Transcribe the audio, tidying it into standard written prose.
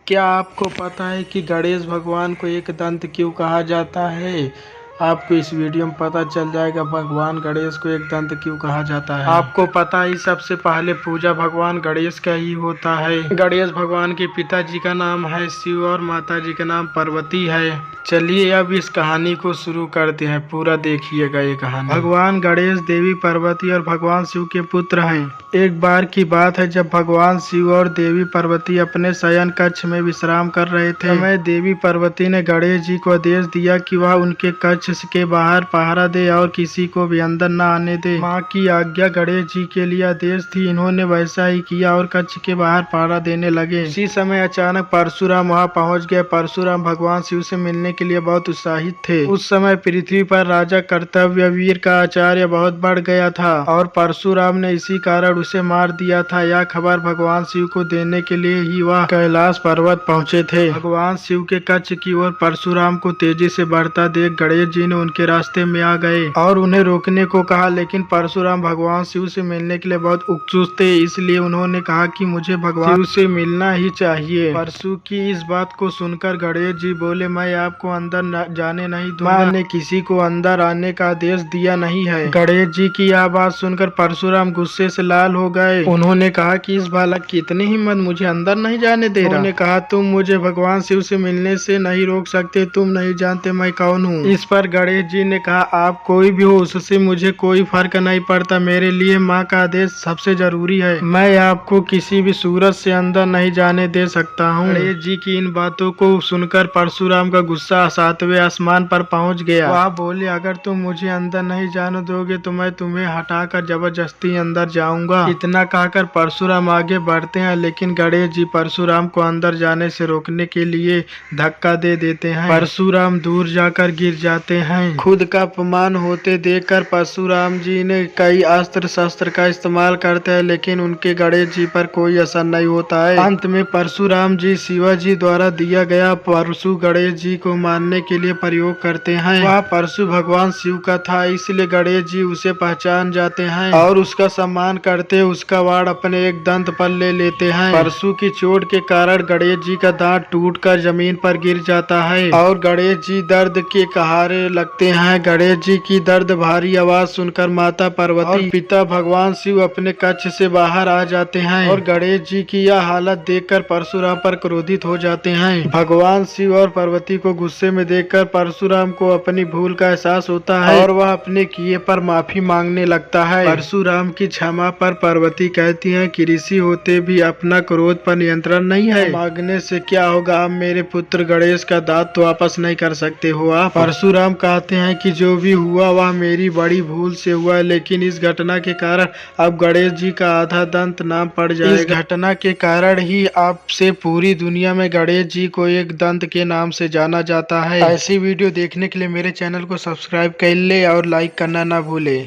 क्या आपको पता है कि गणेश भगवान को एक दंत क्यों कहा जाता है? आपको इस वीडियो में पता चल जाएगा भगवान गणेश को एक दंत क्यों कहा जाता है। आपको पता ही सबसे पहले पूजा भगवान गणेश का ही होता है। गणेश भगवान के पिताजी का नाम है शिव और माता जी का नाम पार्वती है। चलिए अब इस कहानी को शुरू करते हैं, पूरा देखिएगा ये कहानी। भगवान गणेश देवी पार्वती और भगवान शिव के पुत्र हैं। एक बार की बात है जब भगवान शिव और देवी पार्वती अपने शयन कक्ष में विश्राम कर रहे थे। समय देवी पार्वती ने गणेश जी को आदेश दिया कि वह उनके कक्ष के बाहर पहरा दे और किसी को भी अंदर न आने दे। माँ की आज्ञा गणेश जी के लिए आदेश थी। इन्होंने वैसा ही किया और कक्ष के बाहर पहरा देने लगे। इसी समय अचानक परशुराम वहाँ पहुँच गए। परशुराम भगवान शिव से मिलने के लिए बहुत उत्साहित थे। उस समय पृथ्वी पर राजा कर्तव्यवीर का आचार्य बहुत बढ़ गया था और परशुराम ने इसी कारण उसे मार दिया था। यह खबर भगवान शिव को देने के लिए ही वह कैलाश पर्वत पहुँचे थे। भगवान शिव के कक्ष की ओर परशुराम को तेजी से बढ़ता देख गणेश जी ने उनके रास्ते में आ गए और उन्हें रोकने को कहा, लेकिन परशुराम भगवान शिव से मिलने के लिए बहुत उत्सुक थे। इसलिए उन्होंने कहा कि मुझे भगवान शिव से मिलना ही चाहिए। परशु की इस बात को सुनकर गणेश जी बोले, मैं आपको अंदर जाने नहीं दूंगा। मैंने किसी को अंदर आने का आदेश दिया नहीं है। गणेश जी की यह बात सुनकर परशुराम गुस्से से लाल हो गए। उन्होंने कहा कि इस बालक की इतनी हिम्मत, मुझे अंदर नहीं जाने दे रहा। उन्होंने कहा, तुम मुझे भगवान शिव से मिलने से नहीं रोक सकते, तुम नहीं जानते मैं कौन हूँ। इस पर गणेश जी ने कहा, आप कोई भी हो उससे मुझे कोई फर्क नहीं पड़ता, मेरे लिए माँ का आदेश सबसे जरूरी है। मैं आपको किसी भी सूरत से अंदर नहीं जाने दे सकता हूँ। गणेश जी की इन बातों को सुनकर परशुराम का गुस्सा सातवें आसमान पर पहुँच गया। वह बोले, अगर तुम मुझे अंदर नहीं जाने दोगे तो मैं तुम्हें हटाकर जबरदस्ती अंदर जाऊंगा। इतना कहकर परशुराम आगे बढ़ते हैं, लेकिन गणेश जी परशुराम को अंदर जाने से रोकने के लिए धक्का दे देते हैं। परशुराम दूर जाकर गिर जाते हैं। खुद का अपमान होते देखकर परशुराम जी ने कई अस्त्र शस्त्र का इस्तेमाल करते हैं, लेकिन उनके गणेश जी पर कोई असर नहीं होता है। अंत में परशुराम जी शिवाजी द्वारा दिया गया परशु गणेश जी को मारने के लिए प्रयोग करते हैं। वह परशु भगवान शिव का था, इसलिए गणेश जी उसे पहचान जाते हैं और उसका सम्मान करते उसका वाड़ अपने एक दंत पर ले लेते हैं। परशु की चोट के कारण गणेश जी का दांत टूटकर जमीन पर गिर जाता है और गणेश जी दर्द के कहारे लगते हैं। गणेश जी की दर्द भारी आवाज सुनकर माता पार्वती और पिता भगवान शिव अपने कक्ष से बाहर आ जाते हैं और गणेश जी की यह हालत देखकर परशुराम पर क्रोधित हो जाते हैं। भगवान शिव और पार्वती को गुस्से में देखकर परशुराम को अपनी भूल का एहसास होता है और वह अपने किए पर माफी मांगने लगता है। परशुराम की क्षमा पर पार्वती कहती है कि ऋषि होते भी अपना क्रोध पर नियंत्रण नहीं है। मांगने से क्या होगा, आप मेरे पुत्र गणेश का दांत तो वापस नहीं कर सकते हो आप। परशुराम कहते हैं कि जो भी हुआ वह मेरी बड़ी भूल से हुआ, लेकिन इस घटना के कारण अब गणेश जी का आधा दंत नाम पड़ जाएगा। इस घटना के कारण ही आपसे पूरी दुनिया में गणेश जी को एक दंत के नाम से जाना जाता है। ऐसी वीडियो देखने के लिए मेरे चैनल को सब्सक्राइब कर ले और लाइक करना ना भूले।